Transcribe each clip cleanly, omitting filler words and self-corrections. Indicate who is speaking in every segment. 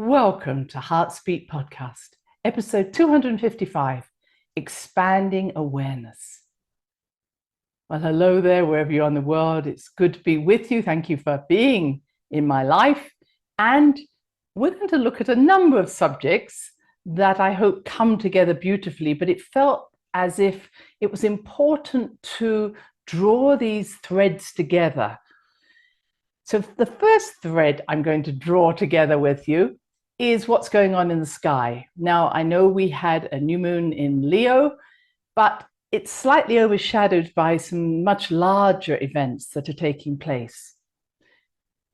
Speaker 1: Welcome to Heartbeat Podcast, episode 255, Expanding Awareness. Well, hello there, wherever you are in the world. It's good to be with you. Thank you for being in my life. And we're going to look at a number of subjects that I hope come together beautifully, but it felt as if it was important to draw these threads together. So the first thread I'm going to draw together with you is what's going on in the sky. Now, I know we had a new moon in Leo, but it's slightly overshadowed by some much larger events that are taking place.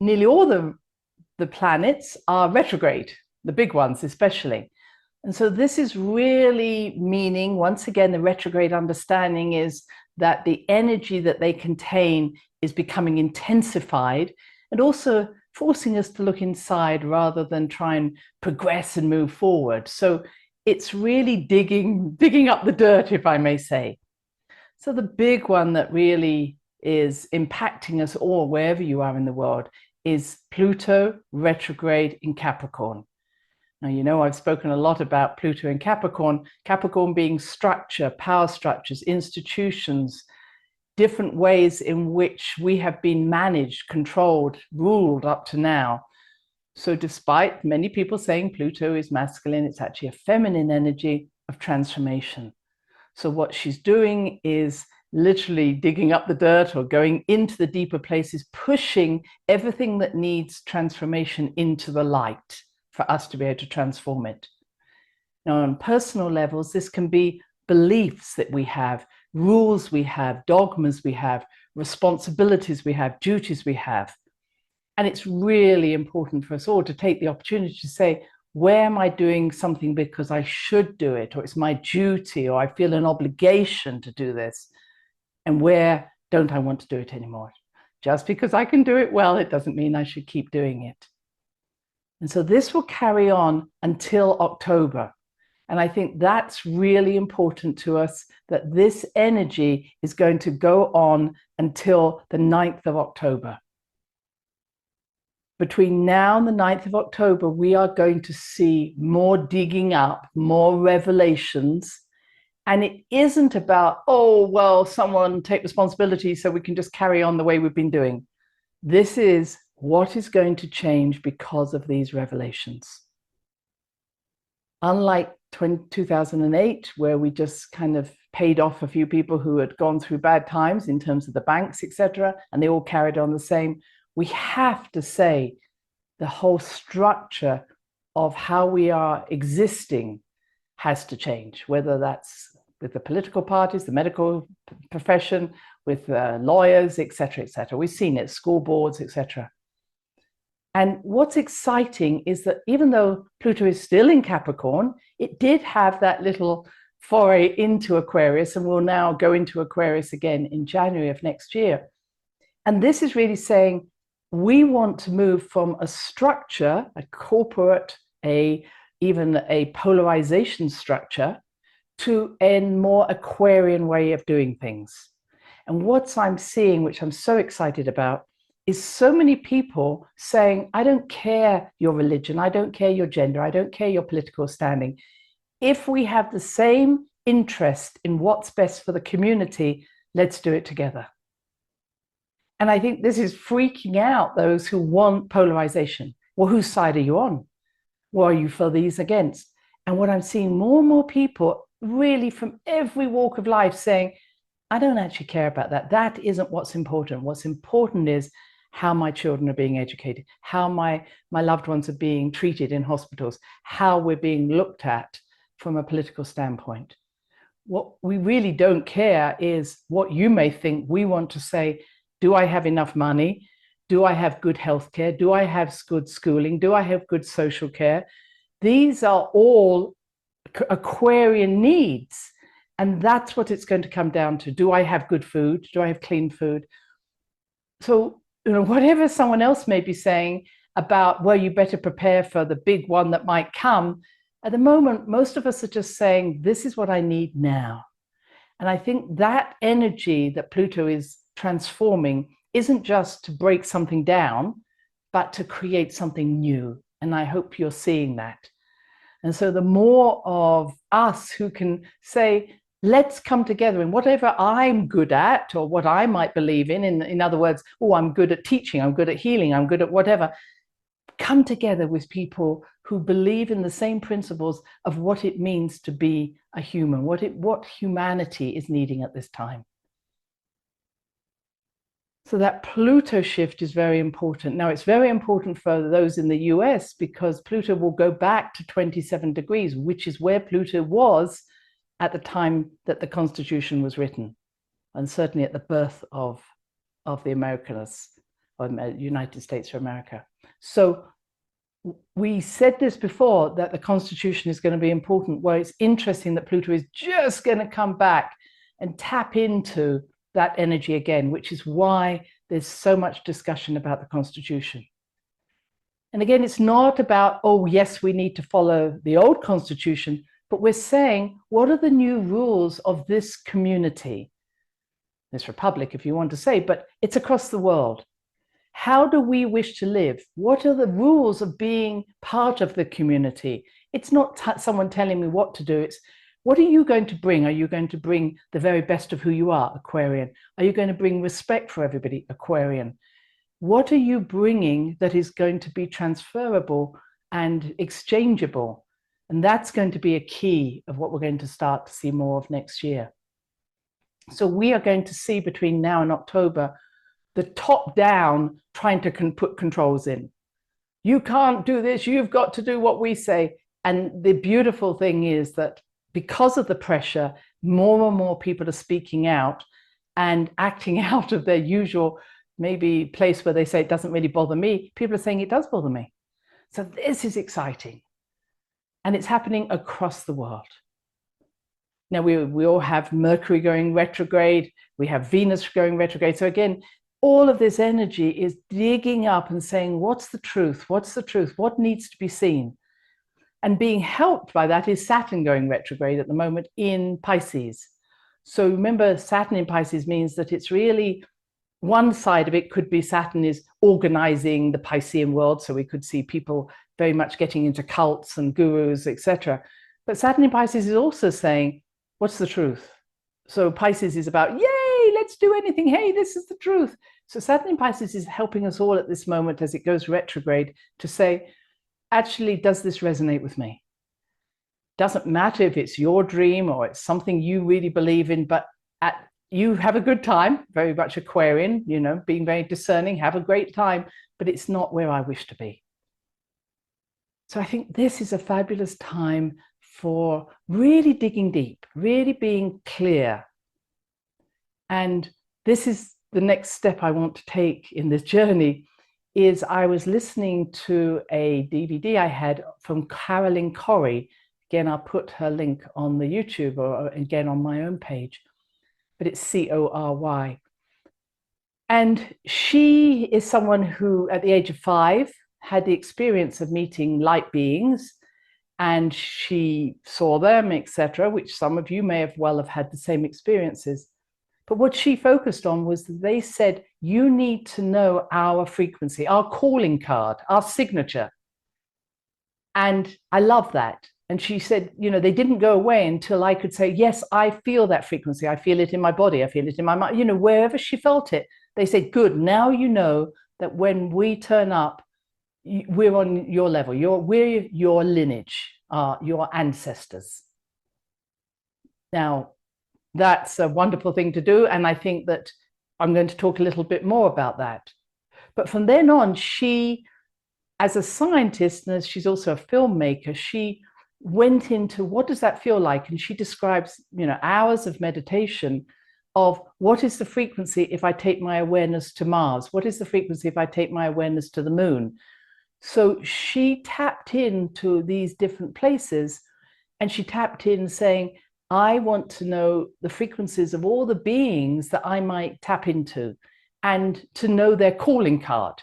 Speaker 1: Nearly all the planets are retrograde, the big ones especially. And so this is really meaning, once again, the retrograde understanding is that the energy that they contain is becoming intensified and also forcing us to look inside rather than try and progress and move forward. So it's really digging up the dirt, if I may say. So the big one that really is impacting us all, wherever you are in the world, is Pluto retrograde in Capricorn. Now, you know, I've spoken a lot about Pluto in Capricorn, Capricorn being structure, power structures, institutions, different ways in which we have been managed, controlled, ruled up to now. So despite many people saying Pluto is masculine, it's actually a feminine energy of transformation. So what she's doing is literally digging up the dirt or going into the deeper places, pushing everything that needs transformation into the light for us to be able to transform it. Now, on personal levels, this can be beliefs that we have, rules we have, dogmas we have, responsibilities we have, duties we have. And it's really important for us all to take the opportunity to say, where am I doing something because I should do it, or it's my duty, or I feel an obligation to do this, and where don't I want to do it anymore? Just because I can do it well, it doesn't mean I should keep doing it. And so this will carry on until October. And I think that's really important to us, that this energy is going to go on until the 9th of October. Between now and the 9th of October, we are going to see more digging up, more revelations. And it isn't about, oh, well, someone take responsibility so we can just carry on the way we've been doing. This is what is going to change because of these revelations. Unlike 2008, where we just kind of paid off a few people who had gone through bad times in terms of the banks, etc., and they all carried on the same, we have to say the whole structure of how we are existing has to change, whether that's with the political parties, the medical profession, with lawyers, etc., etc. We've seen it, school boards, etc. And what's exciting is that even though Pluto is still in Capricorn, it did have that little foray into Aquarius and will now go into Aquarius again in January of next year. And this is really saying we want to move from a structure, a corporate, even a polarization structure, to a more Aquarian way of doing things. And what I'm seeing, which I'm so excited about, is so many people saying, I don't care your religion, I don't care your gender, I don't care your political standing. If we have the same interest in what's best for the community, let's do it together. And I think this is freaking out those who want polarization. Well, whose side are you on? What are you for, these against? And what I'm seeing more and more people really from every walk of life saying, I don't actually care about that. That isn't what's important. What's important is how my children are being educated, how my loved ones are being treated in hospitals, how we're being looked at from a political standpoint. What we really don't care is what you may think. We want to say, do I have enough money? Do I have good healthcare? Do I have good schooling? Do I have good social care? These are all Aquarian needs. And that's what it's going to come down to. Do I have good food? Do I have clean food? So, whatever someone else may be saying about, well, you better prepare for the big one that might come, at the moment, most of us are just saying, this is what I need now. And I think that energy that Pluto is transforming isn't just to break something down, but to create something new, And I hope you're seeing that. And so the more of us who can say, let's come together in whatever I'm good at or what I might believe in other words, oh, I'm good at teaching, I'm good at healing, I'm good at whatever, come together with people who believe in the same principles of what it means to be a human, what humanity is needing at this time. So that Pluto shift is very important. Now, it's very important for those in the US because Pluto will go back to 27 degrees, which is where Pluto was at the time that the Constitution was written, and certainly at the birth of the Americans, or United States of America. So we said this before, that the Constitution is going to be important. Well, it's interesting that Pluto is just going to come back and tap into that energy again, which is why there's so much discussion about the Constitution. And again, it's not about, oh, yes, we need to follow the old Constitution, but we're saying, what are the new rules of this community, this republic, if you want to say, but it's across the world. How do we wish to live? What are the rules of being part of the community? It's not someone telling me what to do. It's, what are you going to bring? Are you going to bring the very best of who you are, Aquarian? Are you going to bring respect for everybody, Aquarian? What are you bringing that is going to be transferable and exchangeable? And that's going to be a key of what we're going to start to see more of next year. So we are going to see between now and October, the top down trying to put controls in. You can't do this, you've got to do what we say. And the beautiful thing is that because of the pressure, more and more people are speaking out and acting out of their usual maybe place where they say it doesn't really bother me. People are saying it does bother me. So this is exciting. And it's happening across the world. Now we all have Mercury going retrograde, we have Venus going retrograde. So again, all of this energy is digging up and saying, what's the truth? What's the truth? What needs to be seen? And being helped by that is Saturn going retrograde at the moment in Pisces. So remember, Saturn in Pisces means that it's really, one side of it could be Saturn is organizing the Piscean world. So we could see people very much getting into cults and gurus, etc. But Saturn in Pisces is also saying, what's the truth? So Pisces is about, yay, let's do anything. Hey, this is the truth. So Saturn in Pisces is helping us all at this moment as it goes retrograde to say, actually, does this resonate with me? Doesn't matter if it's your dream or it's something you really believe in, but you have a good time, very much Aquarian, you know, being very discerning, have a great time, but it's not where I wish to be. So I think this is a fabulous time for really digging deep, really being clear. And this is the next step I want to take in this journey. Is I was listening to a DVD I had from Caroline Corrie. Again, I'll put her link on the YouTube or again on my own page, but it's Corry. And she is someone who at the age of 5 had the experience of meeting light beings, and she saw them, etc., which some of you may have had the same experiences. But what she focused on was that they said, you need to know our frequency, our calling card, our signature. And I love that. And she said, you know, they didn't go away until I could say, yes, I feel that frequency. I feel it in my body. I feel it in my mind, you know, wherever she felt it. They said, good, now you know that when we turn up, we're on your level. We're your lineage, your ancestors. Now, that's a wonderful thing to do. And I think that I'm going to talk a little bit more about that. But from then on, she, as a scientist, and as she's also a filmmaker, she went into what does that feel like? And she describes, you know, hours of meditation of what is the frequency if I take my awareness to Mars? What is the frequency if I take my awareness to the moon? So she tapped into these different places, and she tapped in saying, I want to know the frequencies of all the beings that I might tap into and to know their calling card.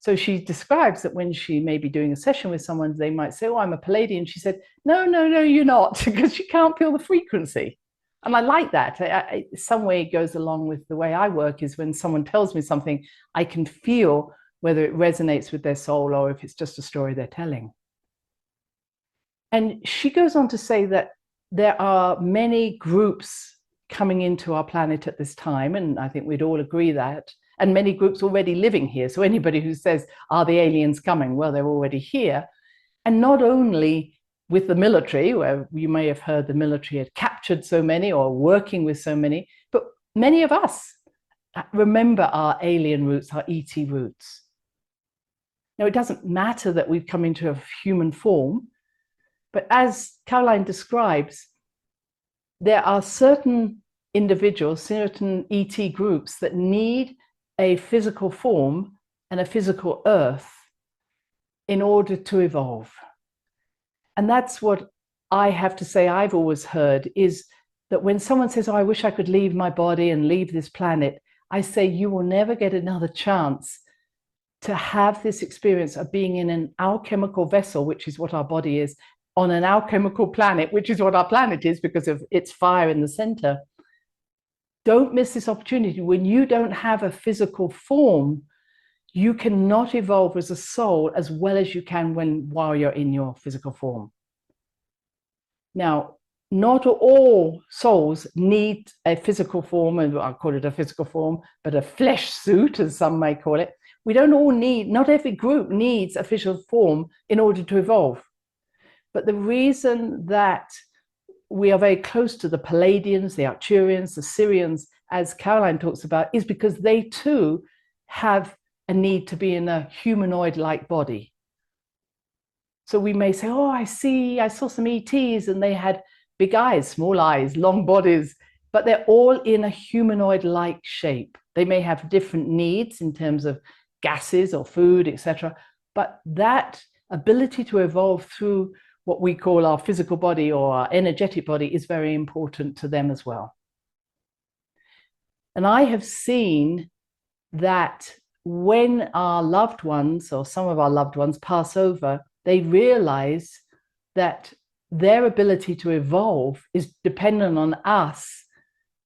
Speaker 1: So she describes that when she may be doing a session with someone, they might say, oh, I'm a Palladian. She said, no, you're not, because you can't feel the frequency. And I like that. Some way it goes along with the way I work is when someone tells me something, I can feel whether it resonates with their soul or if it's just a story they're telling. And she goes on to say that there are many groups coming into our planet at this time, and I think we'd all agree that, and many groups already living here. So anybody who says, are the aliens coming? Well, they're already here. And not only with the military, where you may have heard the military had captured so many or working with so many, but many of us remember our alien roots, our ET roots. Now, it doesn't matter that we've come into a human form, but as Caroline describes, there are certain individuals, certain ET groups that need a physical form and a physical earth in order to evolve. And that's what I have to say I've always heard, is that when someone says, oh, I wish I could leave my body and leave this planet, I say, you will never get another chance to have this experience of being in an alchemical vessel, which is what our body is, on an alchemical planet, which is what our planet is because of its fire in the center. Don't miss this opportunity. When you don't have a physical form, you cannot evolve as a soul as well as you can while you're in your physical form. Now, not all souls need a physical form, and I'll call it a physical form, but a flesh suit, as some may call it. We don't all need, not every group needs a physical form in order to evolve. But the reason that we are very close to the Palladians, the Arcturians, the Syrians, as Caroline talks about, is because they too have a need to be in a humanoid-like body. So we may say, oh, I saw some ETs and they had big eyes, small eyes, long bodies, but they're all in a humanoid-like shape. They may have different needs in terms of gases or food, etc. But that ability to evolve through what we call our physical body or our energetic body is very important to them as well. And I have seen that when our loved ones or some of our loved ones pass over, they realize that their ability to evolve is dependent on us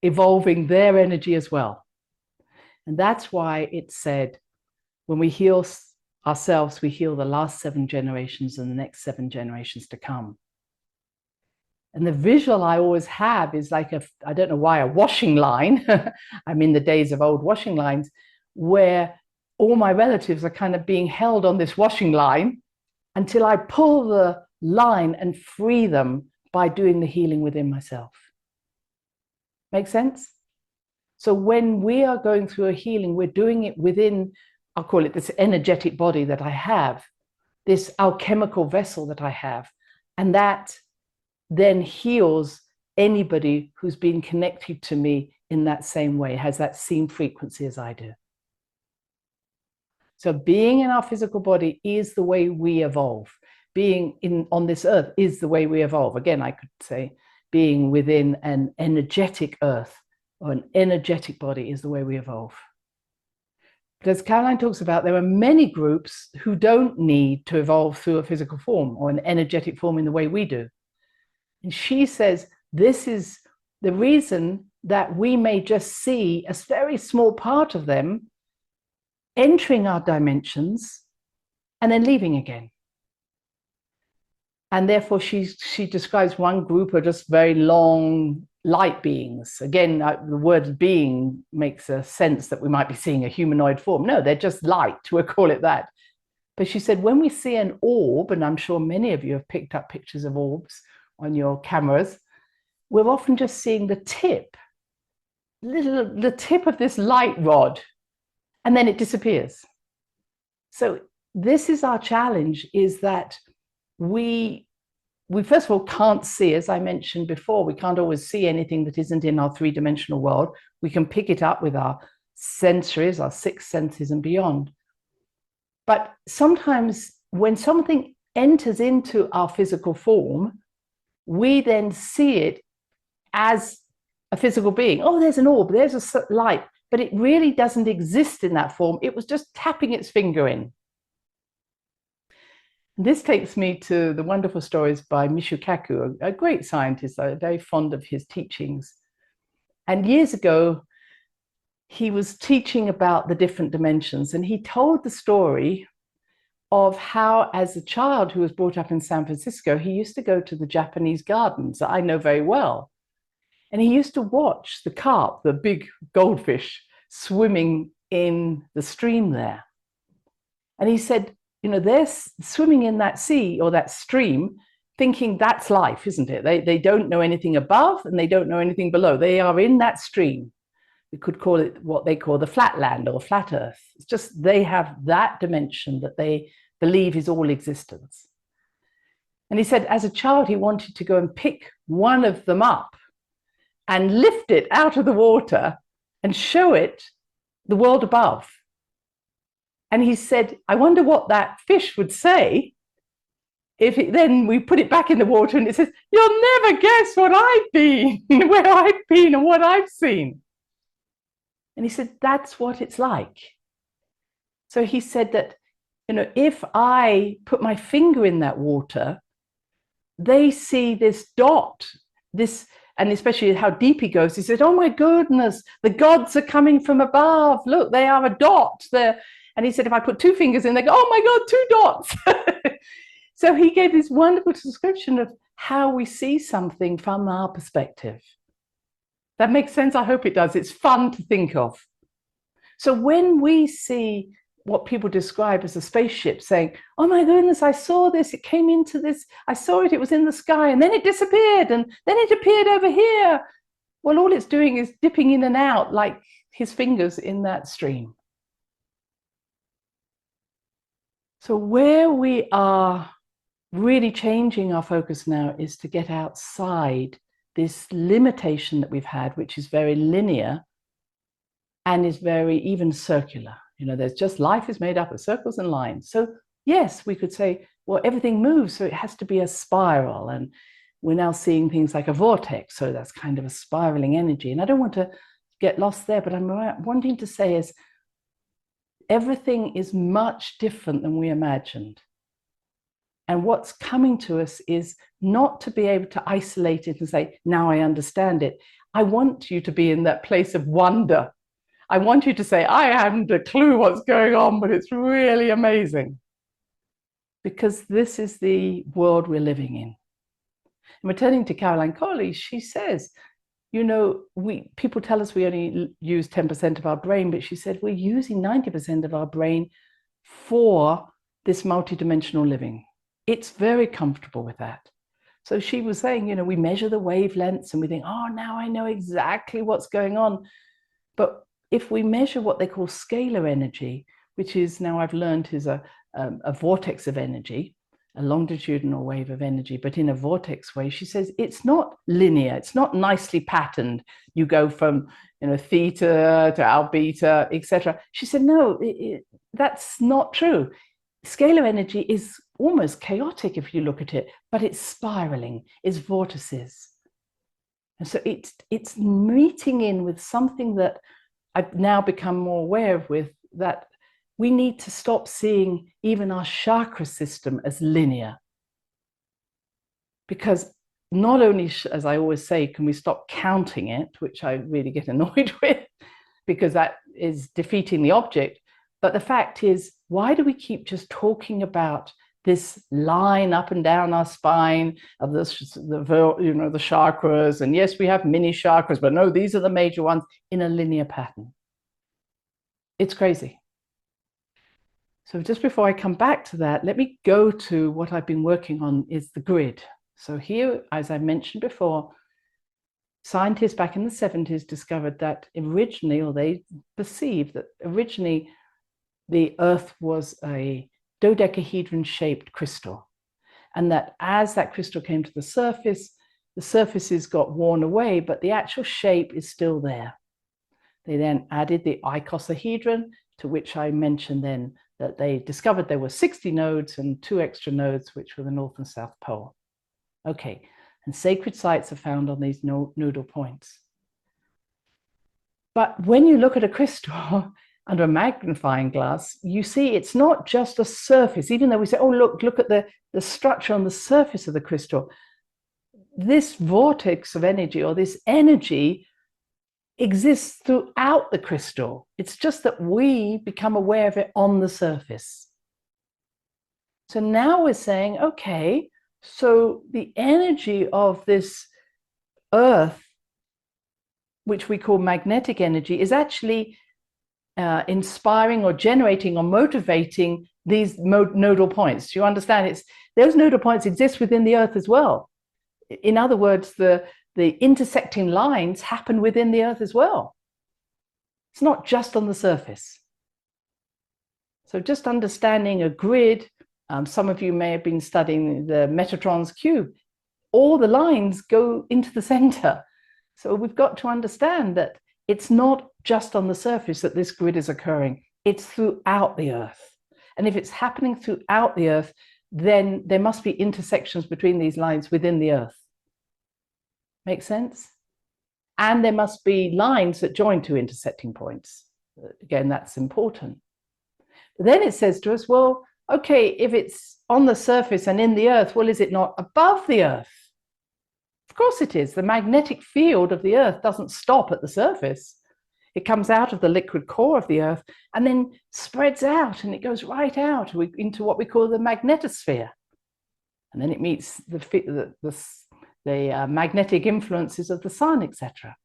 Speaker 1: evolving their energy as well. And that's why it's said, when we heal ourselves, we heal the last 7 generations and the next 7 generations to come. And the visual I always have is like I don't know why, a washing line. I'm in the days of old washing lines, where all my relatives are kind of being held on this washing line until I pull the line and free them by doing the healing within myself. Make sense? So when we are going through a healing, we're doing it within, I'll call it this energetic body that I have, this alchemical vessel that I have, and that then heals anybody who's been connected to me in that same way, has that same frequency as I do. So being in our physical body is the way we evolve. Being on this earth is the way we evolve. Again, I could say being within an energetic earth or an energetic body is the way we evolve. But as Caroline talks about, there are many groups who don't need to evolve through a physical form or an energetic form in the way we do. And she says this is the reason that we may just see a very small part of them entering our dimensions and then leaving again. And therefore she describes one group are just very long light beings. Again, the word being makes a sense that we might be seeing a humanoid form. No, they're just light, we'll call it that. But she said, when we see an orb, and I'm sure many of you have picked up pictures of orbs on your cameras, we're often just seeing the tip of this light rod, and then it disappears. So this is our challenge, is that we first of all can't see, as I mentioned before, we can't always see anything that isn't in our 3-dimensional world. We can pick it up with our sensories, our 6 senses and beyond. But sometimes when something enters into our physical form, we then see it as a physical being. Oh, there's an orb, there's a light, but it really doesn't exist in that form. It was just tapping its finger in. This takes me to the wonderful stories by Michio Kaku, a great scientist. I'm very fond of his teachings. And years ago, he was teaching about the different dimensions, and he told the story of how, as a child who was brought up in San Francisco, he used to go to the Japanese gardens that I know very well. And he used to watch the carp, the big goldfish, swimming in the stream there. And he said, you know, they're swimming in that sea or that stream, thinking that's life, isn't it? They don't know anything above and they don't know anything below. They are in that stream. We could call it what they call the flat land or flat earth. It's just they have that dimension that they believe is all existence. And he said, as a child, he wanted to go and pick one of them up and lift it out of the water and show it the world above. And he said, I wonder what that fish would say if then we put it back in the water and it says, you'll never guess what I've been, where I've been and what I've seen. And he said, that's what it's like. So he said that, you know, if I put my finger in that water, they see this dot, this, and especially how deep he goes. He said, oh my goodness, the gods are coming from above. Look, they are a dot there. And he said, if I put two fingers in, they go, oh my God, two dots. So he gave this wonderful description of how we see something from our perspective. That makes sense. I hope it does. It's fun to think of. So when we see what people describe as a spaceship saying, oh my goodness, I saw this, it came into this, I saw it, it was in the sky, and then it disappeared, and then it appeared over here. Well, all it's doing is dipping in and out like his fingers in that stream. So where we are really changing our focus now is to get outside this limitation that we've had, which is very linear and is very even circular. You know, there's just life is made up of circles and lines. So yes, we could say, well, everything moves, so it has to be a spiral. And we're now seeing things like a vortex. So that's kind of a spiraling energy. And I don't want to get lost there, but I'm wanting to say is everything is much different than we imagined. And what's coming to us is not to be able to isolate it and say, now I understand it. I want you to be in that place of wonder. I want you to say, I haven't a clue what's going on, but it's really amazing. Because this is the world we're living in. And returning to Caroline Colley, she says, you know, people tell us we only use 10% of our brain, but she said we're using 90% of our brain for this multidimensional living. It's very comfortable with that. So she was saying, you know, we measure the wavelengths and we think, oh, now I know exactly what's going on. But if we measure what they call scalar energy, which is now I've learned is a vortex of energy, a longitudinal wave of energy, but in a vortex way, she says it's not linear, it's not nicely patterned. You go from, you know, theta to albedo, etc. She said, no, that's not true. Scalar energy is almost chaotic if you look at it, but it's spiraling, it's vortices. And so it's meeting in with something that I've now become more aware of with, that we need to stop seeing even our chakra system as linear. Because not only, as I always say, can we stop counting it, which I really get annoyed with, because that is defeating the object. But the fact is, why do we keep just talking about this line up and down our spine of the chakras? And yes, we have mini chakras, but no, these are the major ones in a linear pattern. It's crazy. So just before I come back to that, let me go to what I've been working on is the grid. So here, as I mentioned before, scientists back in the 70s discovered that originally, or they perceived that originally the Earth was a dodecahedron-shaped crystal. And that as that crystal came to the surfaces got worn away, but the actual shape is still there. They then added the icosahedron, to which I mentioned then that they discovered there were 60 nodes and 2 extra nodes, which were the North and South Pole. Okay, and sacred sites are found on these nodal points. But when you look at a crystal under a magnifying glass, you see it's not just a surface, even though we say, oh, look at the structure on the surface of the crystal. This vortex of energy, or this energy, exists throughout the crystal. It's just that we become aware of it on the surface. So now we're saying, okay, so the energy of this earth, which we call magnetic energy, is actually inspiring or generating or motivating these nodal points. Do you understand? Those nodal points exist within the earth as well. In other words, the intersecting lines happen within the earth as well. It's not just on the surface. So just understanding a grid, some of you may have been studying the Metatron's cube, all the lines go into the center. So we've got to understand that it's not just on the surface that this grid is occurring, it's throughout the earth. And if it's happening throughout the earth, then there must be intersections between these lines within the earth. Make sense? And there must be lines that join two intersecting points. Again, that's important. But then it says to us, well, okay, if it's on the surface and in the earth, well, is it not above the earth? Of course it is. The magnetic field of the earth doesn't stop at the surface. It comes out of the liquid core of the earth and then spreads out, and it goes right out into what we call the magnetosphere. And then it meets the magnetic influences of the sun, etc.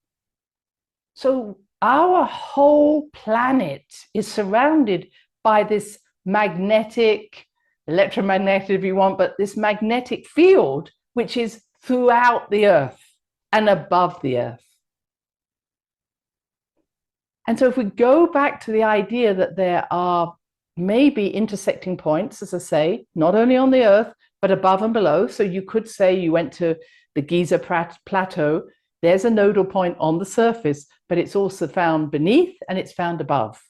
Speaker 1: So our whole planet is surrounded by this magnetic, electromagnetic if you want, but this magnetic field, which is throughout the earth and above the earth. And so if we go back to the idea that there are maybe intersecting points, as I say, not only on the earth, but above and below. So you could say you went to the Giza Plateau, there's a nodal point on the surface, but it's also found beneath and it's found above.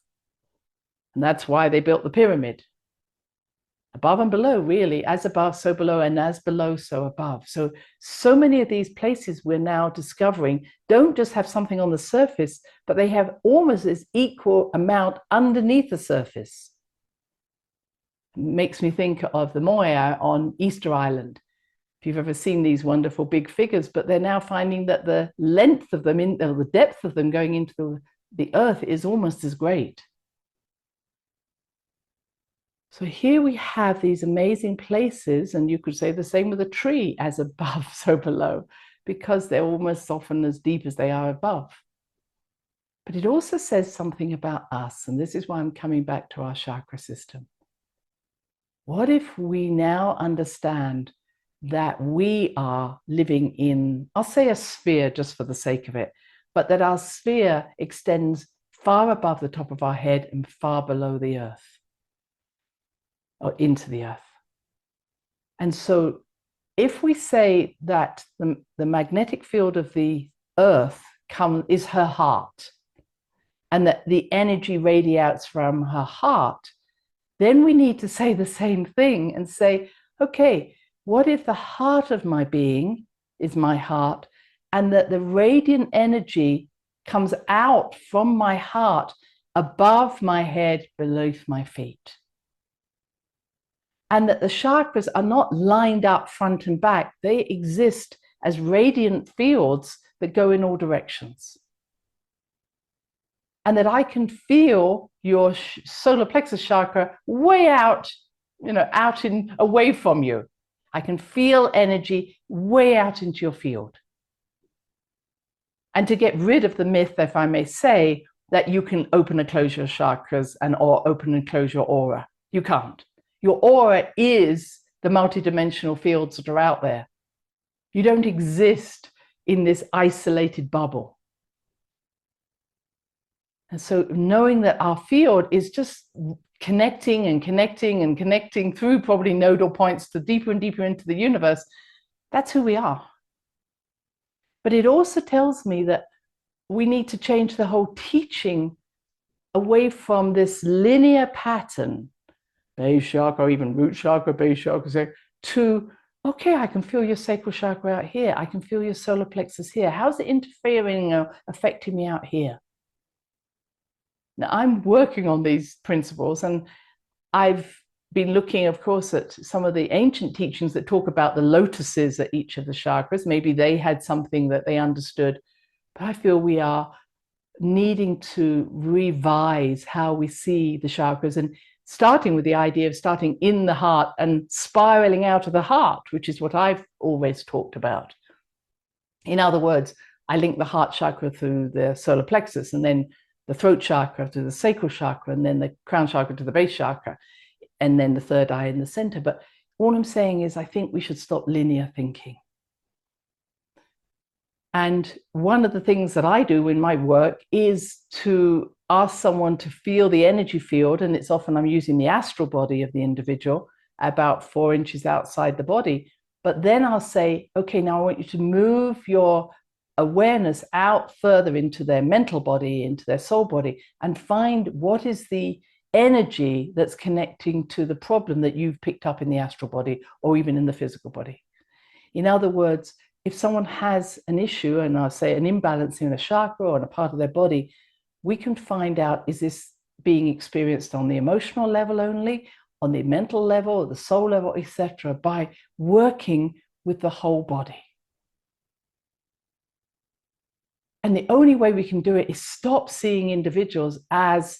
Speaker 1: And that's why they built the pyramid. Above and below, really, as above, so below, and as below, so above. So many of these places we're now discovering don't just have something on the surface, but they have almost as equal amount underneath the surface. It makes me think of the Moai on Easter Island. If you've ever seen these wonderful big figures, but they're now finding that the length of them, the depth of them going into the earth is almost as great. So here we have these amazing places, and you could say the same with a tree, as above, so below, because they're almost often as deep as they are above. But it also says something about us, and this is why I'm coming back to our chakra system. What if we now understand that we are living in, I'll say a sphere just for the sake of it, but that our sphere extends far above the top of our head and far below the earth, or into the earth. And so if we say that the magnetic field of the earth is her heart, and that the energy radiates from her heart, then we need to say the same thing and say, okay, what if the heart of my being is my heart, and that the radiant energy comes out from my heart above my head, beneath my feet? And that the chakras are not lined up front and back. They exist as radiant fields that go in all directions. And that I can feel your solar plexus chakra way out, away from you. I can feel energy way out into your field. And to get rid of the myth, if I may say, that you can open and close your chakras or open and close your aura. You can't. Your aura is the multidimensional fields that are out there. You don't exist in this isolated bubble. And so knowing that our field is just connecting and connecting and connecting through probably nodal points to deeper and deeper into the universe, that's who we are. But it also tells me that we need to change the whole teaching away from this linear pattern, base chakra, or even root chakra, base chakra, to, okay, I can feel your sacral chakra out here. I can feel your solar plexus here. How's it interfering or affecting me out here? Now, I'm working on these principles, and I've been looking, of course, at some of the ancient teachings that talk about the lotuses at each of the chakras. Maybe they had something that they understood, but I feel we are needing to revise how we see the chakras, and starting with the idea of starting in the heart and spiraling out of the heart, which is what I've always talked about. In other words, I link the heart chakra through the solar plexus, and then the throat chakra to the sacral chakra, and then the crown chakra to the base chakra, and then the third eye in the center. But all I'm saying is I think we should stop linear thinking. And one of the things that I do in my work is to ask someone to feel the energy field, and it's often I'm using the astral body of the individual about 4 inches outside the body. But then I'll say, okay, now I want you to move your awareness out further into their mental body, into their soul body, and find what is the energy that's connecting to the problem that you've picked up in the astral body or even in the physical body. In other words, if someone has an issue, and I'll say an imbalance in a chakra or in a part of their body, we can find out, is this being experienced on the emotional level only, on the mental level, the soul level, etc., by working with the whole body. And the only way we can do it is stop seeing individuals as,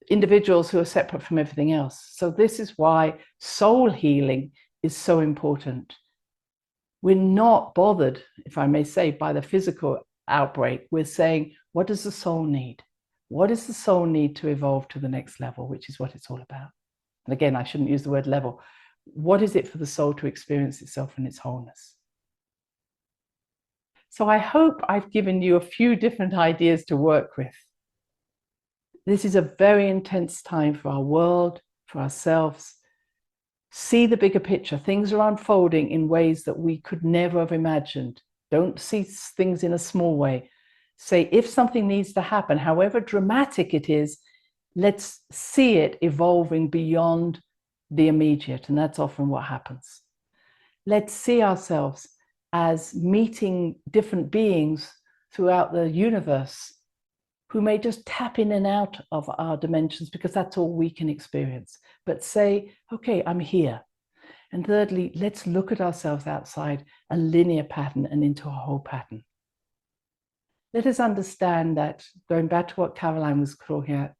Speaker 1: individuals who are separate from everything else. So this is why soul healing is so important. We're not bothered, if I may say, by the physical outbreak. We're saying, what does the soul need? What does the soul need to evolve to the next level, which is what it's all about. And again, I shouldn't use the word level. What is it for the soul to experience itself in its wholeness? So I hope I've given you a few different ideas to work with. This is a very intense time for our world, for ourselves. See the bigger picture. Things are unfolding in ways that we could never have imagined. Don't see things in a small way. Say, if something needs to happen, however dramatic it is, let's see it evolving beyond the immediate. And that's often what happens. Let's see ourselves as meeting different beings throughout the universe who may just tap in and out of our dimensions because that's all we can experience. But say, okay, I'm here. And thirdly, let's look at ourselves outside a linear pattern and into a whole pattern. Let us understand that, going back to what Caroline was talking about,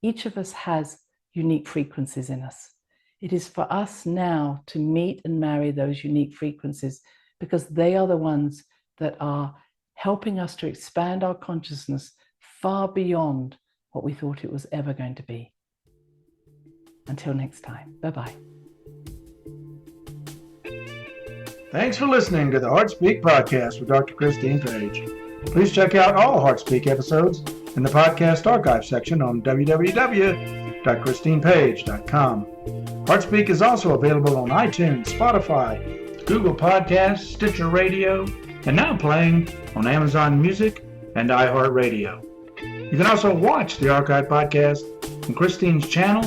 Speaker 1: each of us has unique frequencies in us. It is for us now to meet and marry those unique frequencies, because they are the ones that are helping us to expand our consciousness far beyond what we thought it was ever going to be. Until next time, bye-bye.
Speaker 2: Thanks for listening to the HeartSpeak podcast with Dr. Christine Page. Please check out all HeartSpeak episodes in the podcast archive section on www.christinepage.com. HeartSpeak is also available on iTunes, Spotify, Google Podcasts, Sticher Radio, and now playing on Amazon Music and iHeart Radio. You can also watch the archive podcast on Christine's channel,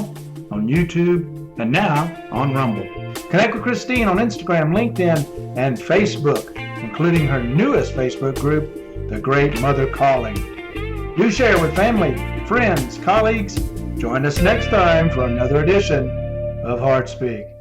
Speaker 2: on YouTube, and now on Rumble. Connect with Christine on Instagram, LinkedIn, and Facebook, including her newest Facebook group, The Great Mother Calling. Do share with family, friends, colleagues. Join us next time for another edition of HeartSpeak.